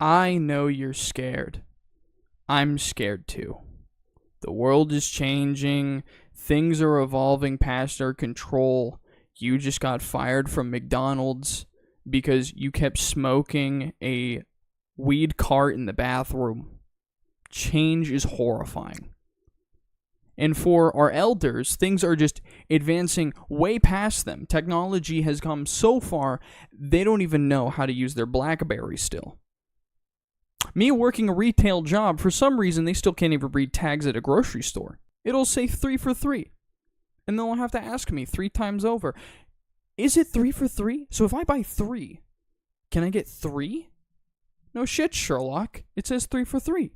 I know you're scared. I'm scared too. The world is changing. Things are evolving past our control. You just got fired from McDonald's because you kept smoking a weed cart in the bathroom. Change is horrifying. And for our elders, things are just advancing way past them. Technology has come so far, they don't even know how to use their BlackBerry still. Me working a retail job, for some reason, they still can't even read tags at a grocery store. It'll say 3 for 3. And they'll have to ask me 3 times over, is it 3 for 3? So if I buy 3, can I get 3? No shit, Sherlock. It says 3 for 3.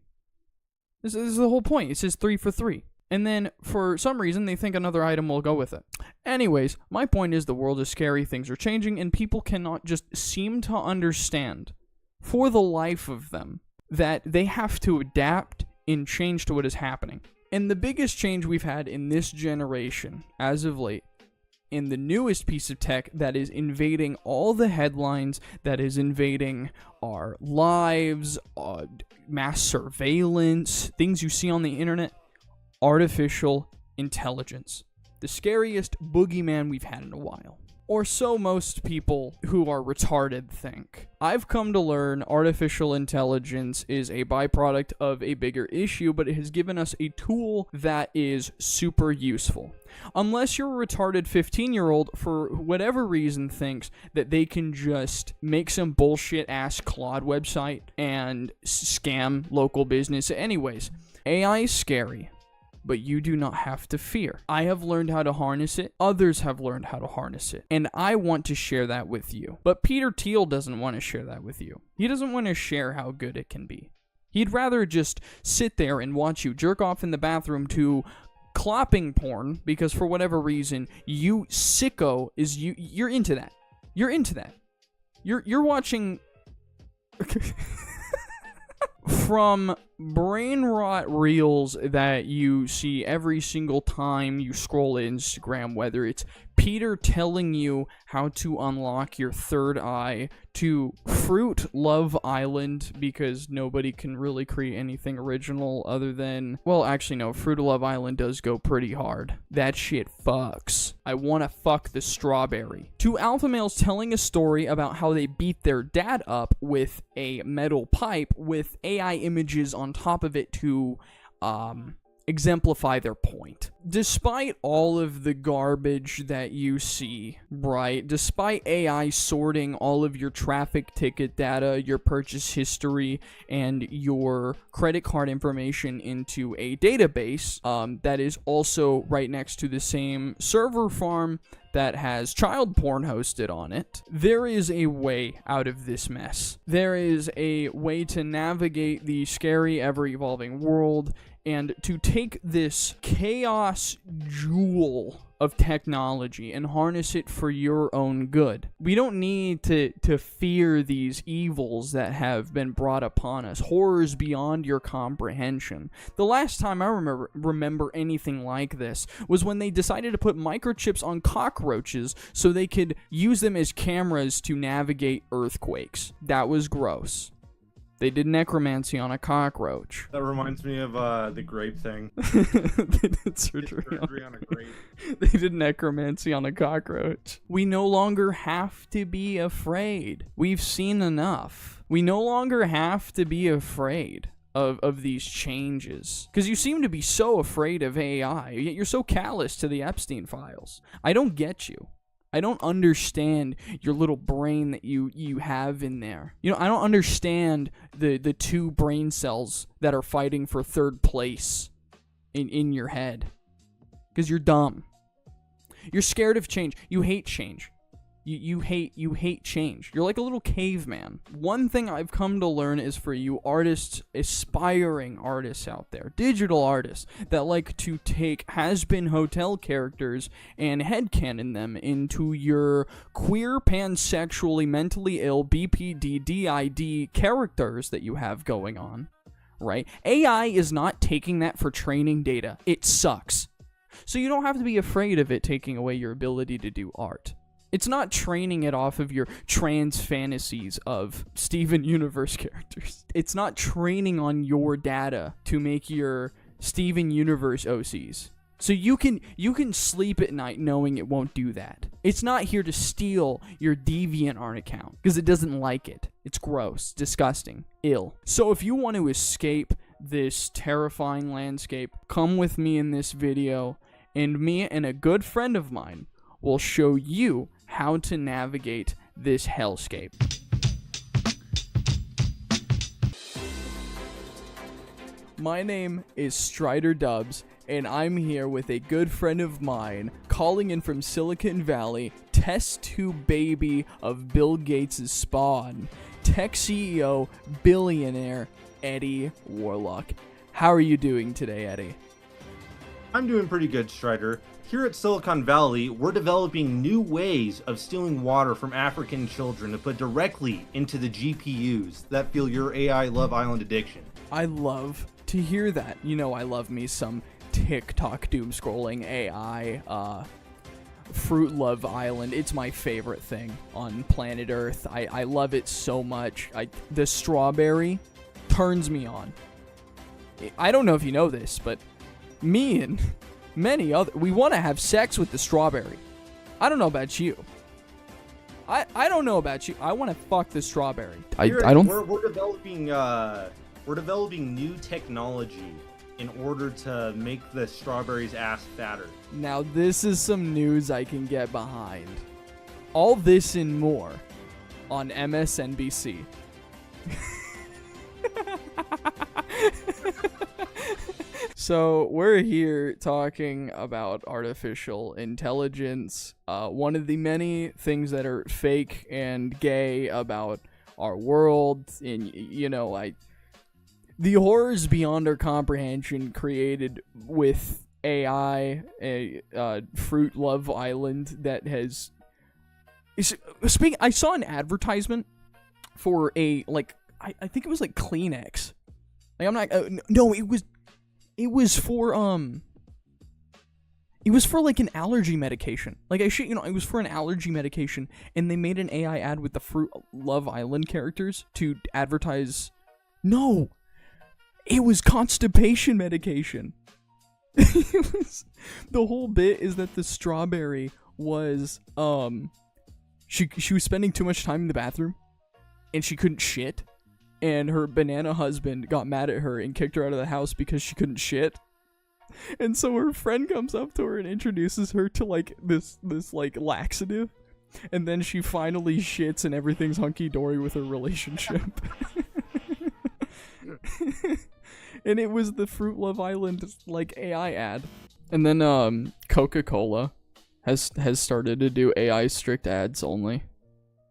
This is the whole point. It says 3 for 3. And then, for some reason, they think another item will go with it. Anyways, my point is the world is scary, things are changing, and people cannot just seem to understand, for the life of them, that they have to adapt and change to what is happening. And the biggest change we've had in this generation, as of late, in the newest piece of tech that is invading all the headlines, that is invading our lives, mass surveillance, things you see on the internet, artificial intelligence. The scariest boogeyman we've had in a while. Or so most people who are retarded think. I've come to learn artificial intelligence is a byproduct of a bigger issue, but it has given us a tool that is super useful. Unless you're a retarded 15-year-old, for whatever reason, thinks that they can just make some bullshit-ass Claude website and scam local business. Anyways, AI is scary, but you do not have to fear. I have learned how to harness it. Others have learned how to harness it. And I want to share that with you. But Peter Thiel doesn't want to share that with you. He doesn't want to share how good it can be. He'd rather just sit there and watch you jerk off in the bathroom to clopping porn, because for whatever reason, you sicko you're into that. You're into that. You're watching from brain rot reels that you see every single time you scroll Instagram, whether it's Peter telling you how to unlock your third eye, to Fruit Love Island, because nobody can really create anything original other than, well, actually no, Fruit Love Island does go pretty hard. That shit fucks. I wanna fuck the strawberry. To alpha males telling a story about how they beat their dad up with a metal pipe with AI images on top of it to exemplify their point. Despite all of the garbage that you see, right? Despite AI sorting all of your traffic ticket data, your purchase history, and your credit card information into a database that is also right next to the same server farm that has child porn hosted on it, there is a way out of this mess. There is a way to navigate the scary, ever-evolving world and to take this chaos jewel of technology and harness it for your own good. We don't need to fear these evils that have been brought upon us, horrors beyond your comprehension. The last time I remember anything like this was when they decided to put microchips on cockroaches so they could use them as cameras to navigate earthquakes. That was gross. They did necromancy on a cockroach. That reminds me of the grape thing. They did surgery on a grape. They did necromancy on a cockroach. We no longer have to be afraid. We've seen enough. We no longer have to be afraid of these changes. Because you seem to be so afraid of AI, yet you're so callous to the Epstein files. I don't get you. I don't understand your little brain that you have in there. You know, I don't understand the 2 brain cells that are fighting for third place in your head. Because you're dumb. You're scared of change. You hate change. You hate change. You're like a little caveman. One thing I've come to learn is for you artists, aspiring artists out there, digital artists that like to take has-been hotel characters and headcanon them into your queer, pansexually, mentally ill, BPD, DID characters that you have going on, right? AI is not taking that for training data. It sucks. So you don't have to be afraid of it taking away your ability to do art. It's not training it off of your trans fantasies of Steven Universe characters. It's not training on your data to make your Steven Universe OCs. So you can sleep at night knowing it won't do that. It's not here to steal your DeviantArt account because it doesn't like it. It's gross, disgusting, ill. So if you want to escape this terrifying landscape, come with me in this video, and me and a good friend of mine will show you how to navigate this hellscape. My name is Strider Dubs, and I'm here with a good friend of mine, calling in from Silicon Valley, test tube baby of Bill Gates' spawn, tech CEO, billionaire, Eddie Warlock. How are you doing today, Eddie? I'm doing pretty good, Strider. Here at Silicon Valley, we're developing new ways of stealing water from African children to put directly into the GPUs that fuel your AI Love Island addiction. I love to hear that. You know, I love me some TikTok doom scrolling AI, Fruit Love Island. It's my favorite thing on planet Earth. I love it so much. The strawberry turns me on. I don't know if you know this, but me and many other, we want to have sex with the strawberry. I don't know about you. I don't know about you. I want to fuck the strawberry. I don't. We're developing new technology in order to make the strawberry's ass fatter. Now this is some news I can get behind. All this and more on MSNBC. So we're here talking about artificial intelligence. One of the many things that are fake and gay about our world, and the horrors beyond our comprehension created with AI, Fruit Love Island that has. I saw an advertisement for I think it was like Kleenex. Like I'm not. No, it was for it was for like an allergy medication. Like it was for an allergy medication, and they made an AI ad with the Fruit Love Island characters to advertise. No, it was constipation medication. It was, the whole bit is that the strawberry was she was spending too much time in the bathroom, and she couldn't shit. And her banana husband got mad at her and kicked her out of the house because she couldn't shit. And so her friend comes up to her and introduces her to like this like laxative. And then she finally shits and everything's hunky-dory with her relationship. And it was the Fruit Love Island like AI ad. And then Coca-Cola has started to do AI strict ads only.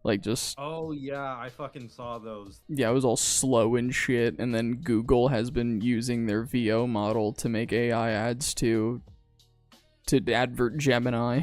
Like just. Oh yeah, I fucking saw those. Yeah, it was all slow and shit. And then Google has been using their VO model to make AI ads to advert Gemini.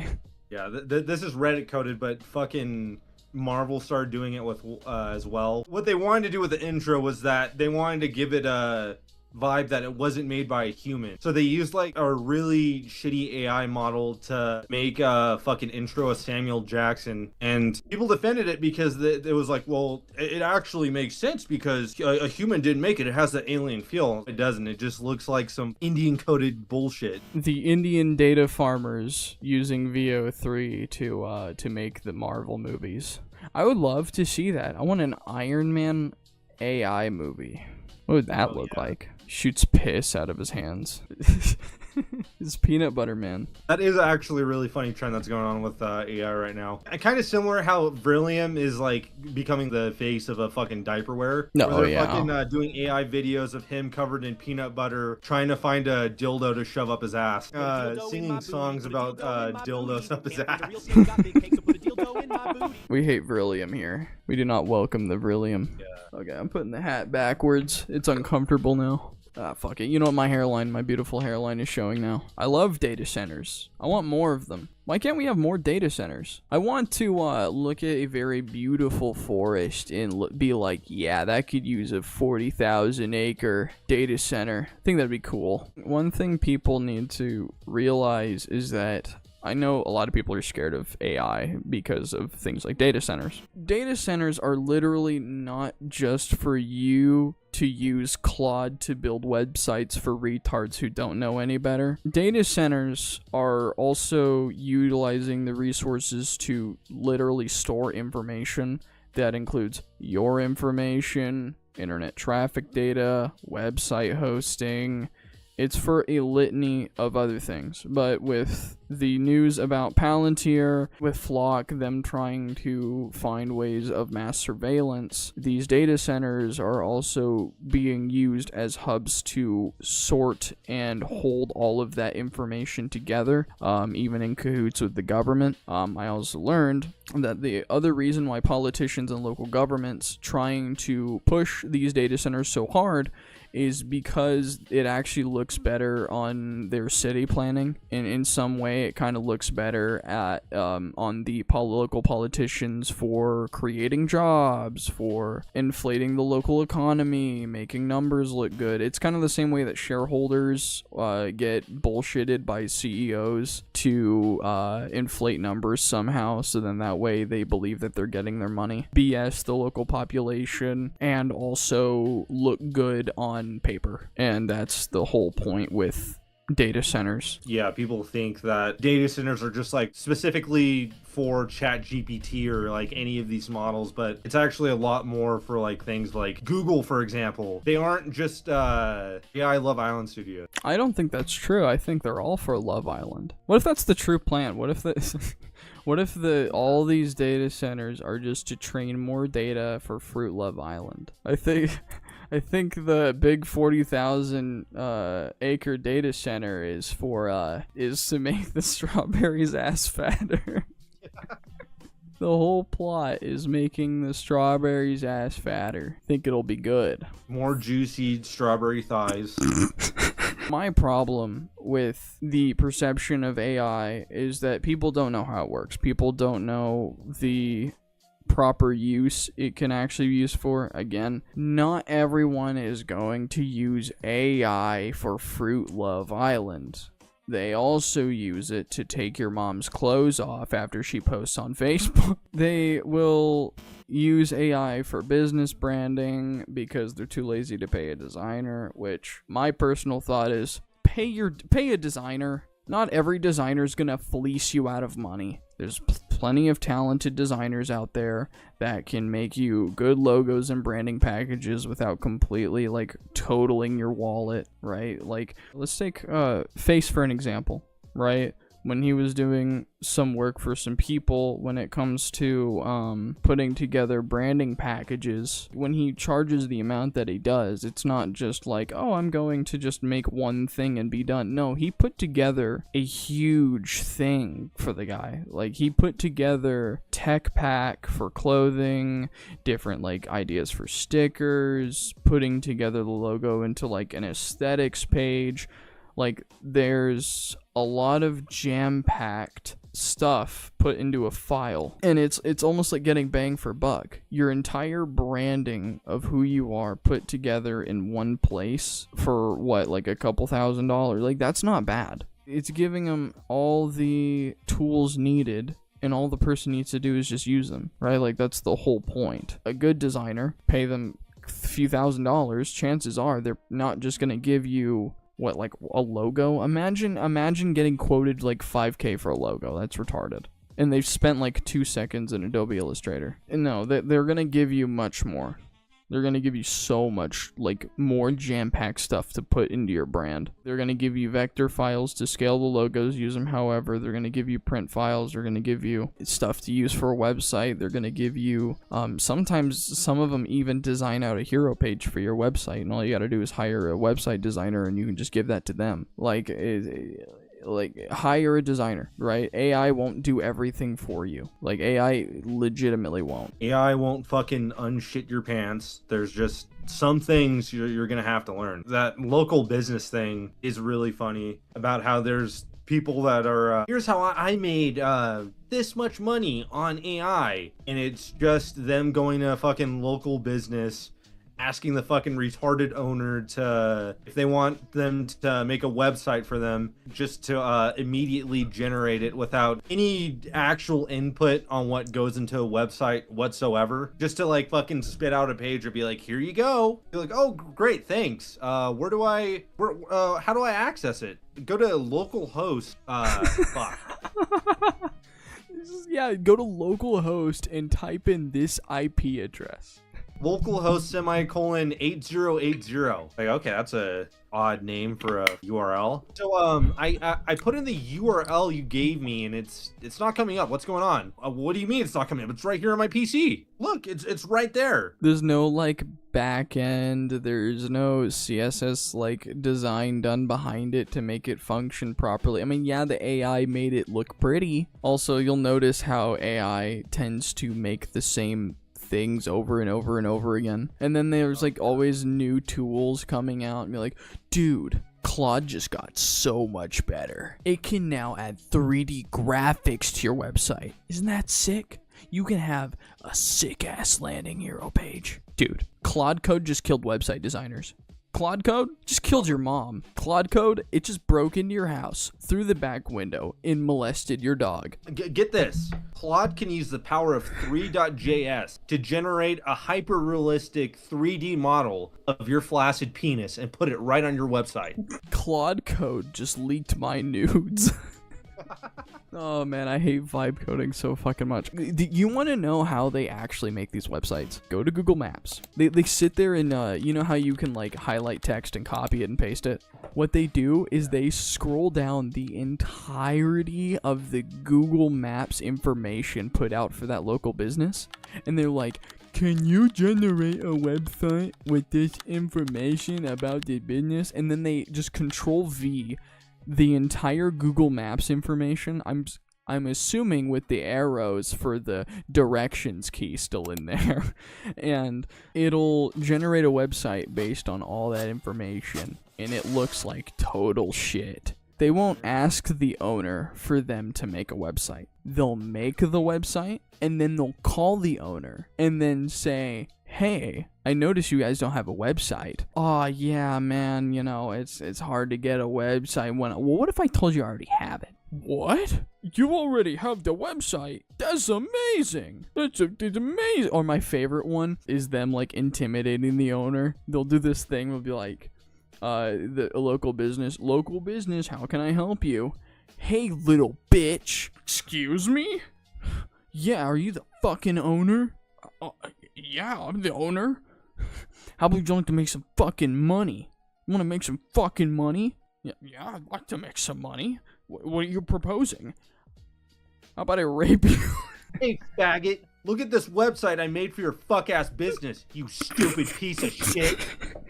Yeah, this is Reddit coded, but fucking Marvel started doing it with as well. What they wanted to do with the intro was that they wanted to give it a vibe that it wasn't made by a human. So they used like a really shitty AI model to make a fucking intro of Samuel Jackson, and people defended it because it was like, well, it actually makes sense because a human didn't make it. It has that alien feel. It doesn't. It just looks like some Indian coded bullshit. The Indian data farmers using VO3 to make the Marvel movies. I would love to see that. I want an Iron Man AI movie. What would that look like? Shoots piss out of his hands. His peanut butter man. That is actually a really funny trend that's going on with AI right now. Kind of similar how Brillium is like becoming the face of a fucking diaper wear. No, where they're yeah. fucking doing AI videos of him covered in peanut butter, trying to find a dildo to shove up his ass. Singing songs about dildos up his ass. We hate Brillium here. We do not welcome the Brillium. Yeah. Okay, I'm putting the hat backwards. It's uncomfortable now. Ah, fuck it. You know what my beautiful hairline is showing now? I love data centers. I want more of them. Why can't we have more data centers? I want to look at a very beautiful forest and be like, yeah, that could use a 40,000 acre data center. I think that'd be cool. One thing people need to realize is that I know a lot of people are scared of AI because of things like data centers. Data centers are literally not just for you to use Claude to build websites for retards who don't know any better. Data centers are also utilizing the resources to literally store information that includes your information, internet traffic data, website hosting. It's for a litany of other things. But with the news about Palantir, with Flock, them trying to find ways of mass surveillance, these data centers are also being used as hubs to sort and hold all of that information together, even in cahoots with the government. I also learned that the other reason why politicians and local governments trying to push these data centers so hard is because it actually looks better on their city planning, and in some way it kind of looks better at on the local politicians for creating jobs, for inflating the local economy, making numbers look good. It's kind of the same way that shareholders get bullshitted by CEOs to inflate numbers somehow, so then that way they believe that they're getting their money, BS the local population, and also look good on paper. And that's the whole point with data centers. Yeah, people think that data centers are just like specifically for ChatGPT or like any of these models, but it's actually a lot more for like things like Google, for example. They aren't just AI Love Island Studio. I don't think that's true. I think they're all for Love Island. What if that's the true plan? What if all these data centers are just to train more data for Fruit Love Island? I think the big 40,000 acre data center is to make the strawberries ass fatter. The whole plot is making the strawberries ass fatter. Think it'll be good. More juicy strawberry thighs. My problem with the perception of AI is that people don't know how it works. People don't know the proper use it can actually be used for. Again, not everyone is going to use AI for Fruit Love Island. They also use it to take your mom's clothes off after she posts on Facebook. They will use AI for business branding because they're too lazy to pay a designer, which my personal thought is pay a designer. Not every designer is gonna fleece you out of money. There's plenty of talented designers out there that can make you good logos and branding packages without completely like totaling your wallet, right? Like, let's take Face for an example, right? When he was doing some work for some people when it comes to putting together branding packages, when he charges the amount that he does, it's not just like, oh, I'm going to just make one thing and be done. No, he put together a huge thing for the guy. Like, he put together tech pack for clothing, different like ideas for stickers, putting together the logo into like an aesthetics page. Like, there's a lot of jam-packed stuff put into a file, and it's almost like getting bang for buck. Your entire branding of who you are put together in one place for what, like a couple $1,000s? Like, that's not bad. It's giving them all the tools needed, and all the person needs to do is just use them, right? Like, that's the whole point. A good designer, pay them a few $1,000s, chances are they're not just gonna give you what, like a logo? Imagine getting quoted like $5,000 for a logo. That's retarded. And they've spent like 2 seconds in Adobe Illustrator. And no, they're gonna give you much more. They're gonna give you so much, like, more jam-packed stuff to put into your brand. They're gonna give you vector files to scale the logos, use them however. They're gonna give you print files. They're gonna give you stuff to use for a website. They're gonna give you, sometimes some of them even design out a hero page for your website, and all you gotta do is hire a website designer, and you can just give that to them. Like, hire a designer, right? AI won't do everything for you. Like, AI legitimately won't. AI won't fucking unshit your pants. There's just some things you're gonna have to learn. That local business thing is really funny, about how there's people that are, here's how I made this much money on AI, and it's just them going to a fucking local business asking the fucking retarded owner to, if they want them to make a website for them, just to immediately generate it without any actual input on what goes into a website whatsoever, just to like fucking spit out a page or be like, here you go. You're like, oh great, thanks. How do I access it? Go to localhost. Fuck. Yeah, go to localhost and type in this IP address. Localhost semicolon 8080. Like, okay, that's a odd name for a URL. So I put in the URL you gave me and it's not coming up. What's going on? What do you mean it's not coming up? It's right here on my PC. Look, it's right there. There's no like back end, there's no CSS like design done behind it to make it function properly. I mean, yeah, the AI made it look pretty. Also, you'll notice how AI tends to make the same things over and over and over again, and then there's like always new tools coming out and be like, dude, Claude just got so much better. It can now add 3D graphics to your website. Isn't that sick? You can have a sick ass landing hero page. Dude, Claude Code just killed website designers. Claude Code just killed your mom. Claude Code, it just broke into your house through the back window and molested your dog. Get this. Claude can use the power of 3.js to generate a hyper-realistic 3D model of your flaccid penis and put it right on your website. Claude Code just leaked my nudes. Oh man, I hate vibe coding so fucking much. You want to know how they actually make these websites? Go to Google Maps. They sit there and you know how you can like highlight text and copy it and paste it? What they do is they scroll down the entirety of the Google Maps information put out for that local business, and they're like, can you generate a website with this information about the business? And then they just Control V the entire Google Maps information. I'm assuming with the arrows for the directions key still in there, and it'll generate a website based on all that information, and it looks like total shit. They won't ask the owner for them to make a website. They'll make the website, and then they'll call the owner and then say, hey, I noticed you guys don't have a website. Oh yeah, man, you know, it's hard to get a website. Well, what if I told you I already have it? What? You already have the website? That's amazing. That's amazing. Or my favorite one is them like intimidating the owner. They'll do this thing. They'll be like, the local business, how can I help you? Hey, little bitch. Excuse me? Yeah, are you the fucking owner? Yeah, I'm the owner. How about you like to make some fucking money? You want to make some fucking money? Yeah, I'd like to make some money. What are you proposing? How about I rape you? Hey, faggot. Look at this website I made for your fuck-ass business, you stupid piece of shit.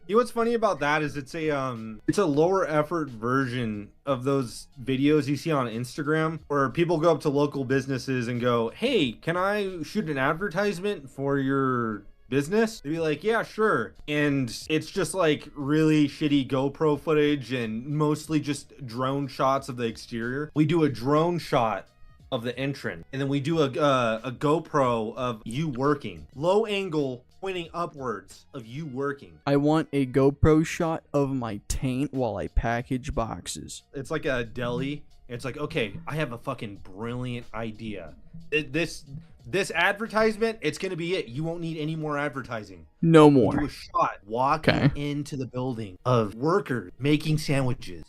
You know what's funny about that is it's a lower effort version of those videos you see on Instagram where people go up to local businesses and go, hey, can I shoot an advertisement for your business? They'd be like, yeah, sure. And it's just like really shitty GoPro footage and mostly just drone shots of the exterior. We do a drone shot of the entrance, and then we do a GoPro of you working, low angle pointing upwards of you working. I want a GoPro shot of my taint while I package boxes. It's like a deli. It's like, okay, I have a fucking brilliant idea. This advertisement, it's gonna be it. You won't need any more advertising. No more. Do a shot walking into the building of workers making sandwiches.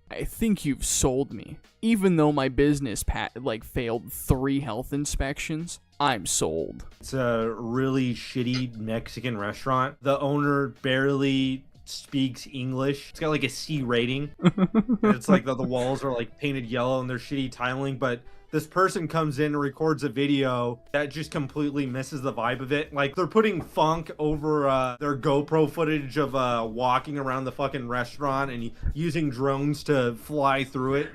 I think you've sold me. Even though my business failed 3 health inspections, I'm sold. It's a really shitty Mexican restaurant. The owner barely speaks English. It's got like a C rating. It's like the walls are like painted yellow and they're shitty tiling, but this person comes in and records a video that just completely misses the vibe of it. Like, they're putting funk over their GoPro footage of walking around the fucking restaurant and using drones to fly through it,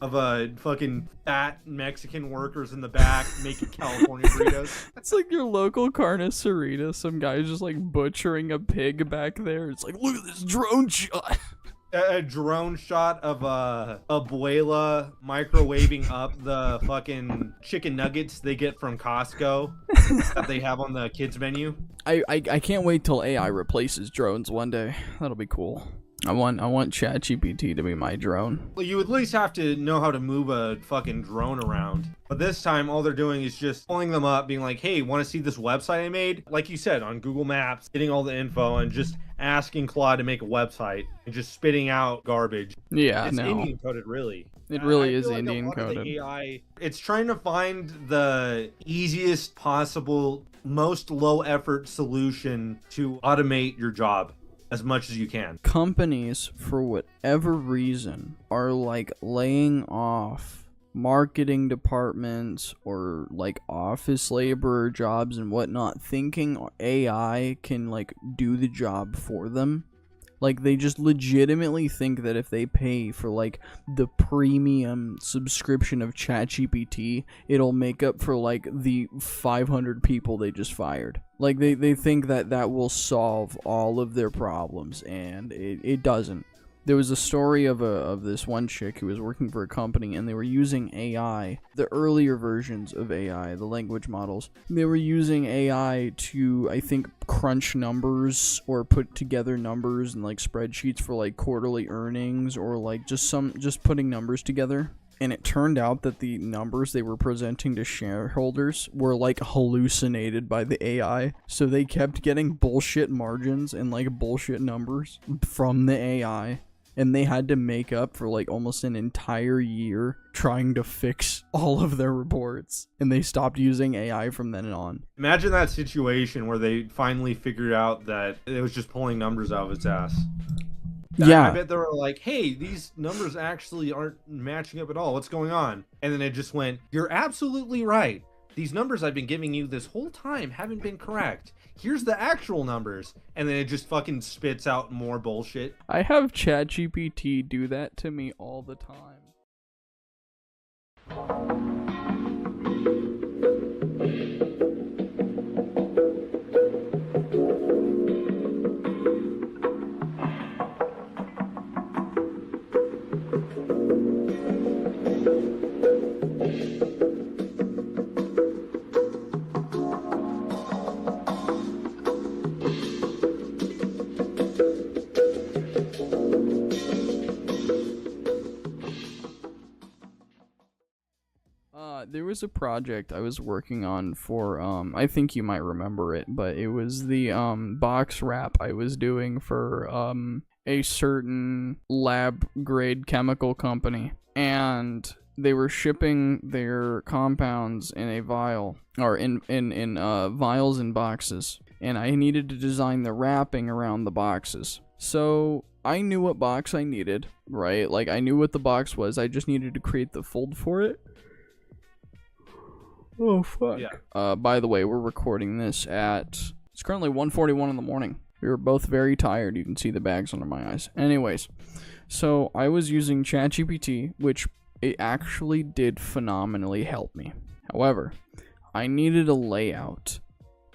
of fucking fat Mexican workers in the back making California burritos. It's like your local carniceria. Some guy's just like butchering a pig back there. It's like, look at this drone shot. A drone shot of Abuela microwaving up the fucking chicken nuggets they get from Costco. that they have on the kids menu. I can't wait till AI replaces drones one day. That'll be cool. I want ChatGPT to be my drone. Well, you would at least have to know how to move a fucking drone around. But this time, all they're doing is just pulling them up, being like, hey, want to see this website I made? Like you said, on Google Maps, getting all the info and just asking Claude to make a website and just spitting out garbage. Yeah, it's no. Indian coded, really. It really is like Indian a lot of coded. the AI, it's trying to find the easiest possible, most low effort solution to automate your job as much as you can. Companies, for whatever reason, are like laying off marketing departments or like office laborer jobs and whatnot, thinking AI can like do the job for them. Like, they just legitimately think that if they pay for, like, the premium subscription of ChatGPT, it'll make up for, like, the 500 people they just fired. Like, they think that that will solve all of their problems, and it doesn't. There was a story of this one chick who was working for a company, and they were using AI, the earlier versions of AI, the language models. They were using AI to, I think, crunch numbers or put together numbers and like spreadsheets for like quarterly earnings or like just putting numbers together. And it turned out that the numbers they were presenting to shareholders were like hallucinated by the AI. So they kept getting bullshit margins and like bullshit numbers from the AI. And they had to make up for like almost an entire year trying to fix all of their reports. And they stopped using AI from then on. Imagine that situation where they finally figured out that it was just pulling numbers out of its ass. Yeah. I bet they were like, hey, these numbers actually aren't matching up at all. What's going on? And then it just went, you're absolutely right. These numbers I've been giving you this whole time haven't been correct. Here's the actual numbers. And then it just fucking spits out more bullshit. I have ChatGPT do that to me all the time. There was a project I was working on for, I think you might remember it, but it was the, box wrap I was doing for, a certain lab-grade chemical company. And they were shipping their compounds in a vial, or in vials and boxes. And I needed to design the wrapping around the boxes. So I knew what box I needed, right? Like, I knew what the box was. I just needed to create the fold for it. Oh, fuck. Yeah. By the way, we're recording this it's currently 1:41 in the morning. We were both very tired. You can see the bags under my eyes. Anyways, so I was using ChatGPT, which it actually did phenomenally help me. However, I needed a layout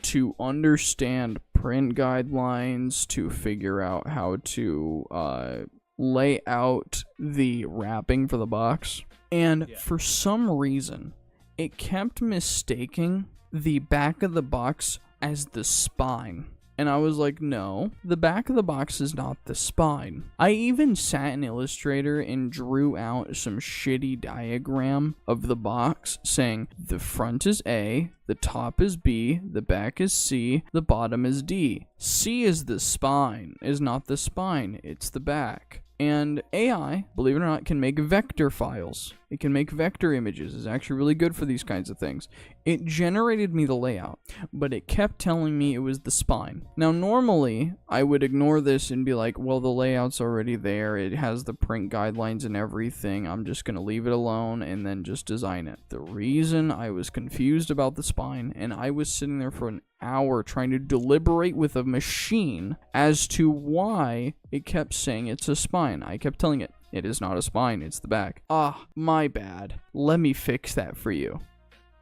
to understand print guidelines, to figure out how to lay out the wrapping for the box. And for some reason, it kept mistaking the back of the box as the spine. And I was like, no, the back of the box is not the spine. I even sat in Illustrator and drew out some shitty diagram of the box saying the front is A, the top is B, the back is C, the bottom is D. C is the spine, is not the spine, it's the back. And AI, believe it or not, can make vector files. It can make vector images. It's actually really good for these kinds of things. It generated me the layout, but it kept telling me it was the spine. Now, normally, I would ignore this and be like, well, the layout's already there. It has the print guidelines and everything. I'm just going to leave it alone and then just design it. The reason I was confused about the spine, and I was sitting there for an hour trying to deliberate with a machine as to why it kept saying it's a spine. I kept telling it, it is not a spine, it's the back. Ah, my bad. Let me fix that for you.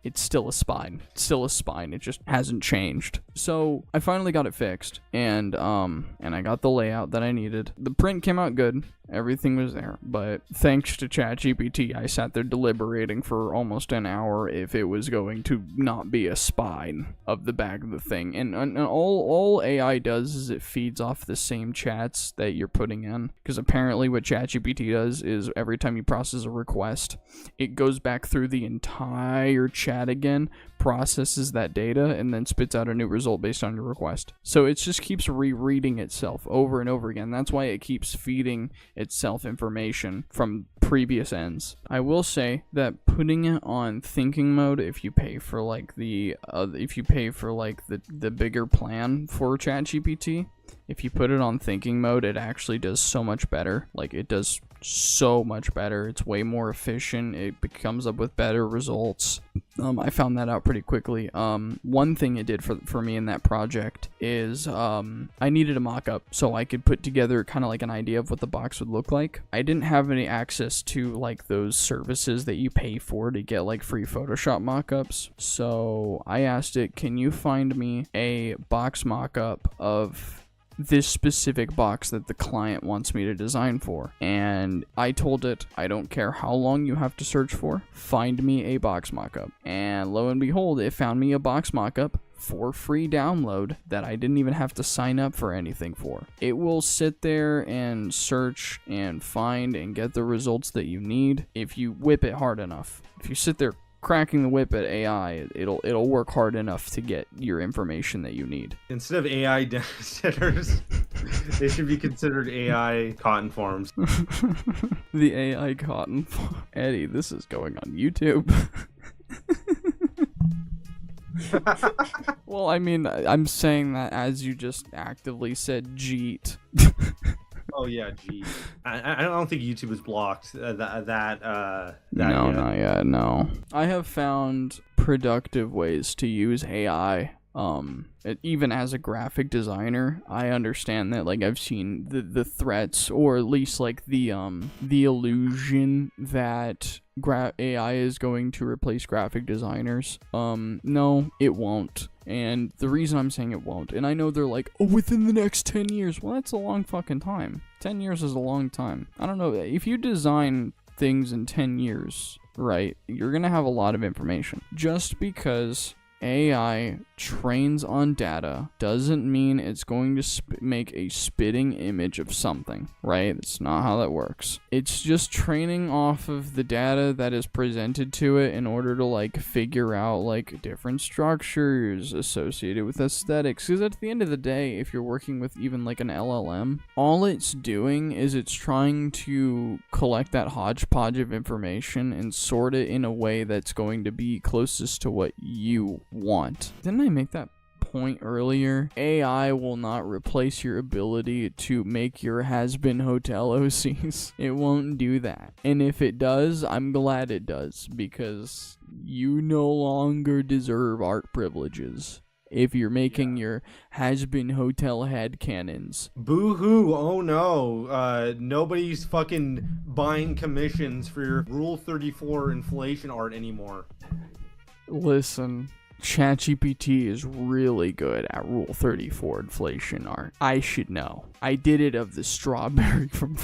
It's still a spine. It's still a spine. It just hasn't changed. So I finally got it fixed, and I got the layout that I needed. The print came out good. Everything was there. But thanks to ChatGPT, I sat there deliberating for almost an hour if it was going to not be a spine of the back of the thing. And all AI does is it feeds off the same chats that you're putting in. Because apparently what ChatGPT does is every time you process a request, it goes back through the entire chat again, processes that data, and then spits out a new result based on your request. So it just keeps rereading itself over and over again. That's why it keeps feeding itself information from previous ends. I will say that putting it on thinking mode, if you pay for like the bigger plan for ChatGPT, if you put it on thinking mode, it actually does so much better. Like, it does so much better. It's way more efficient. It comes up with better results. I found that out pretty quickly. One thing it did for me in that project is I needed a mock-up so I could put together kind of like an idea of what the box would look like. I didn't have any access to like those services that you pay for to get like free Photoshop mock-ups. So I asked it, can you find me a box mock-up of this specific box that the client wants me to design for? And I told it, I don't care how long you have to search for, find me a box mockup. And lo and behold, it found me a box mockup for free download that I didn't even have to sign up for anything for. It will sit there and search and find and get the results that you need if you whip it hard enough. If you sit there cracking the whip at AI, it'll work hard enough to get your information that you need. Instead of AI sitters, they should be considered AI cotton farms. The AI cotton farm. Eddie, this is going on YouTube. Well, I mean, I'm saying that as you just actively said Jeet. Oh yeah, gee. I don't think YouTube is blocked. No, not yet. No. I have found productive ways to use AI. Even as a graphic designer, I understand that, like, I've seen the threats, or at least like the illusion that AI is going to replace graphic designers. No, it won't. And the reason I'm saying it won't, and I know they're like, oh, within the next 10 years. Well, that's a long fucking time. 10 years is a long time. I don't know. If you design things in 10 years, right, you're gonna have a lot of information. Just because AI trains on data doesn't mean it's going to make a spitting image of something, right? That's not how that works. It's just training off of the data that is presented to it in order to like figure out like different structures associated with aesthetics. Because at the end of the day, if you're working with even like an LLM, all it's doing is it's trying to collect that hodgepodge of information and sort it in a way that's going to be closest to what you want. Didn't I make that point earlier? AI will not replace your ability to make your has-been hotel OCs. It won't do that. And if it does, I'm glad it does, because you no longer deserve art privileges if you're making your has-been hotel headcanons. Boo-hoo, oh no. Nobody's fucking buying commissions for your Rule 34 inflation art anymore. Listen, ChatGPT is really good at Rule 34 inflation art. I should know. I did it of the strawberry from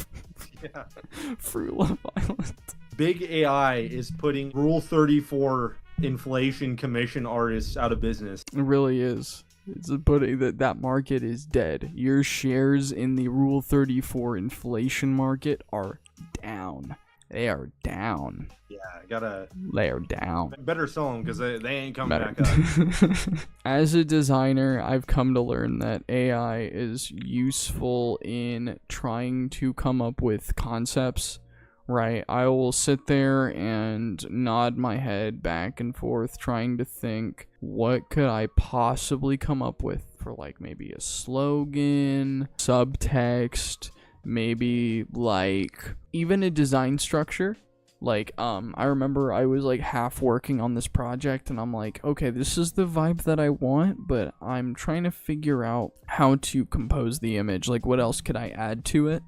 Fruit Love Island. Big AI is putting Rule 34 inflation commission artists out of business. It really is. It's putting that market is dead. Your shares in the Rule 34 inflation market are down. They are down. Yeah, they are down. Better sell them, because they ain't coming back up. As a designer, I've come to learn that AI is useful in trying to come up with concepts, right? I will sit there and nod my head back and forth trying to think, what could I possibly come up with for like maybe a slogan, subtext, maybe like even a design structure. Like, I remember I was like half working on this project and I'm like, okay, this is the vibe that I want, but I'm trying to figure out how to compose the image. Like, what else could I add to it?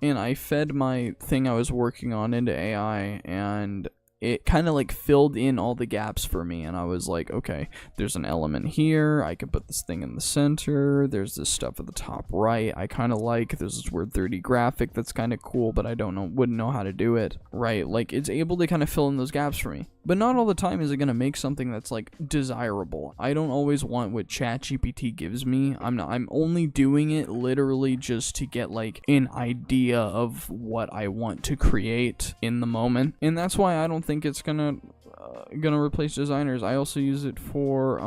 And I fed my thing I was working on into AI, and it kind of like filled in all the gaps for me, and I was like, okay, there's an element here, I can put this thing in the center, there's this stuff at the top right, I kind of like, there's this weird 3D graphic that's kind of cool, but I wouldn't know how to do it, right? Like, it's able to kind of fill in those gaps for me. But not all the time is it going to make something that's like desirable. I don't always want what ChatGPT gives me. I'm only doing it literally just to get like an idea of what I want to create in the moment. And that's why I don't think it's gonna replace designers. I also use it for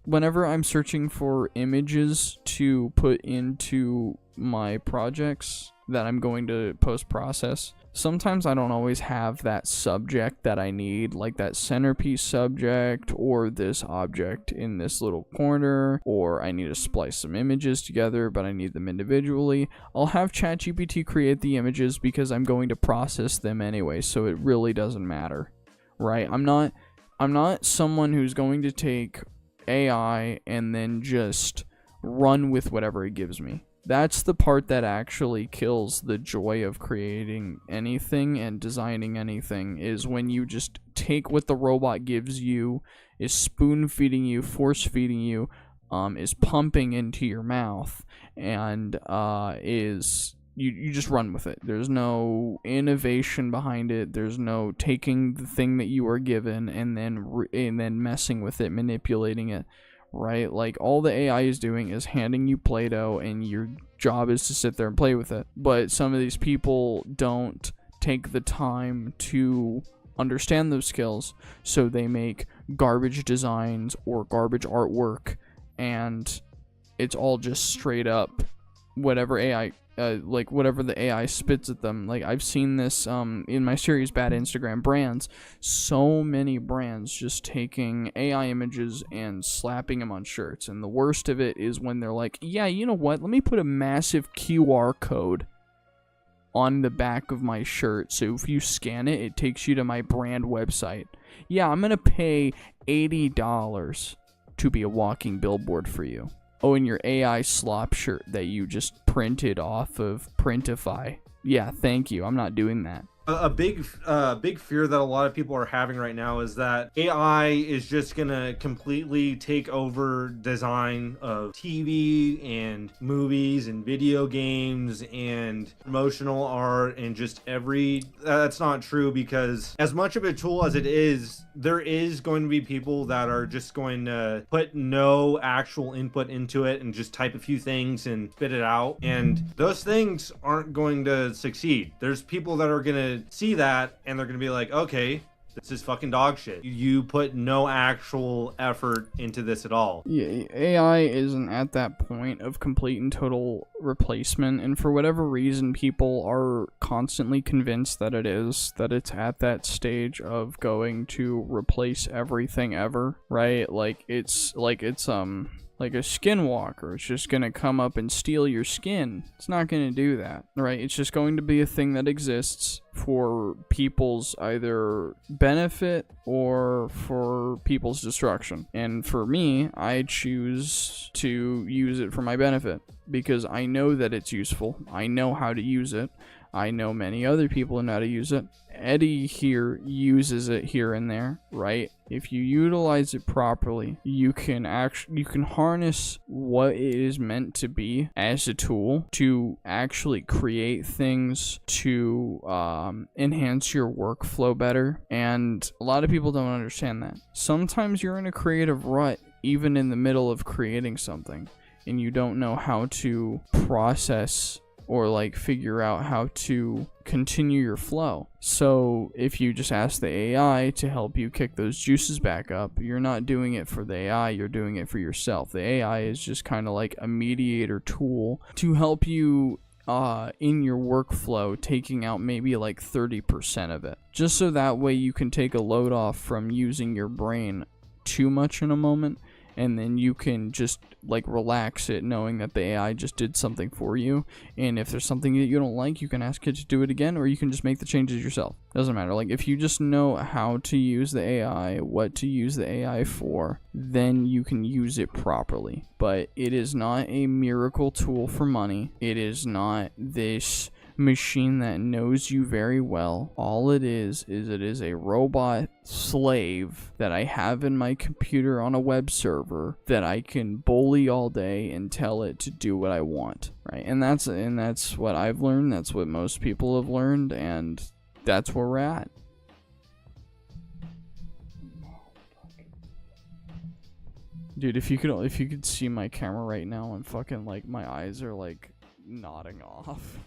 whenever I'm searching for images to put into my projects that I'm going to post-process. Sometimes I don't always have that subject that I need, like that centerpiece subject or this object in this little corner, or I need to splice some images together, but I need them individually. I'll have ChatGPT create the images because I'm going to process them anyway, so it really doesn't matter, right? I'm not someone who's going to take AI and then just run with whatever it gives me. That's the part that actually kills the joy of creating anything and designing anything, is when you just take what the robot gives you, is spoon feeding you, force feeding you, is pumping into your mouth, and you just run with it. There's no innovation behind it. There's no taking the thing that you are given and then messing with it, manipulating it. Right? Like, all the AI is doing is handing you Play-Doh, and your job is to sit there and play with it. But some of these people don't take the time to understand those skills, so they make garbage designs or garbage artwork, and it's all just straight up whatever AI whatever the AI spits at them. Like, I've seen this in my series Bad Instagram Brands. So many brands just taking AI images and slapping them on shirts. And the worst of it is when they're like, yeah, you know what? Let me put a massive QR code on the back of my shirt, so if you scan it, it takes you to my brand website. Yeah, I'm gonna pay $80 to be a walking billboard for you. Oh, and your AI slop shirt that you just printed off of Printify. Yeah, thank you. I'm not doing that. A big fear that a lot of people are having right now is that AI is just gonna completely take over design of TV and movies and video games and promotional art and just that's not true, because as much of a tool as it is, there is going to be people that are just going to put no actual input into it and just type a few things and spit it out, and those things aren't going to succeed. There's people that are gonna see that and they're gonna be like, okay, this is fucking dog shit. You put no actual effort into this at all. Yeah, AI isn't at that point of complete and total replacement, and for whatever reason, people are constantly convinced that it is, that it's at that stage of going to replace everything ever, right? Like it's like a skinwalker. It's just gonna come up and steal your skin. It's not gonna do that, right? It's just going to be a thing that exists for people's either benefit or for people's destruction. And for me, I choose to use it for my benefit because I know that it's useful. I know how to use it. I know many other people know how to use it. Eddie here uses it here and there, right? If you utilize it properly, you can harness what it is meant to be as a tool to actually create things to enhance your workflow better. And a lot of people don't understand that. Sometimes you're in a creative rut, even in the middle of creating something, and you don't know how to process or like figure out how to continue your flow. So if you just ask the AI to help you kick those juices back up, you're not doing it for the AI, you're doing it for yourself. The AI is just kind of like a mediator tool to help you in your workflow, taking out maybe like 30% of it, just so that way you can take a load off from using your brain too much in a moment, and then you can just like relax it knowing that the AI just did something for you. And if there's something that you don't like, you can ask it to do it again, or you can just make the changes yourself. Doesn't matter. Like, if you just know how to use the AI, what to use the AI for, then you can use it properly. But it is not a miracle tool for money. It is not this machine that knows you very well. All it is it is a robot slave that I have in my computer on a web server that I can bully all day and tell it to do what I want, right? And that's what I've learned. That's what most people have learned, and that's where we're at. Dude, if you could see my camera right now, and fucking like my eyes are like nodding off.